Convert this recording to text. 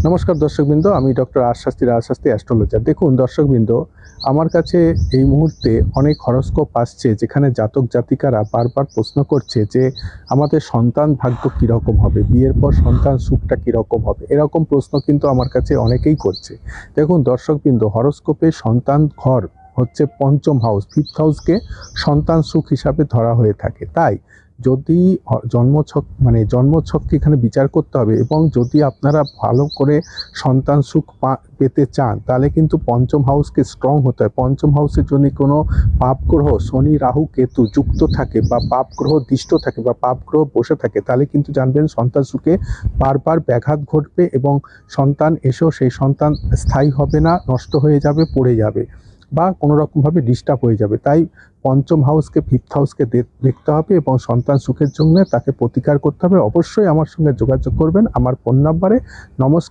নমস্কার দর্শকবৃন্দ, আমি ডক্টর রাজশাস্তি অ্যাস্ট্রোলজার। দেখুন দর্শকবৃন্দ, আমার কাছে এই মুহূর্তে অনেক হরোস্কোপ আসছে, যেখানে জাতক জাতিকারা বারবার প্রশ্ন করছে যে আমাদের সন্তান ভাগ্য কীরকম হবে, বিয়ের পর সন্তান সুখটা কীরকম হবে। এরকম প্রশ্ন কিন্তু আমার কাছে অনেকেই করছে। দেখুন দর্শকবৃন্দ, হরোস্কোপে সন্তান ঘর হচ্ছে পঞ্চম হাউস, ফিফথ হাউসকে সন্তান সুখ হিসাবে ধরা হয়ে থাকে। তাই যদি জন্মছককে এখানে বিচার করতে হবে, এবং যদি আপনারা ভালো করে সন্তান সুখ পেতে চান, তাহলে কিন্তু পঞ্চম হাউসকে স্ট্রং হতে হয়। পঞ্চম হাউসে যদি কোনো পাপ গ্রহ শনি রাহু কেতু যুক্ত থাকে, বা পাপ গ্রহ দৃষ্ট থাকে, বা পাপ গ্রহ বসে থাকে, তাহলে কিন্তু জানবেন সন্তান সুখে বারবার ব্যাঘাত ঘটবে, এবং সন্তান এসেও সেই সন্তান স্থায়ী হবে না, নষ্ট হয়ে যাবে, পড়ে যাবে, বা কোনো রকমভাবে ডিস্টার্ব হয়ে যাবে। তাই পঞ্চম হাউসকে ফিফথ হাউসকে দেখতে হবে, এবং সন্তান সুখের জন্য তাকে প্রতিকার করতে হবে। অবশ্যই আমার সঙ্গে যোগাযোগ করবেন আমার ফোন নাম্বারে। নমস্কার।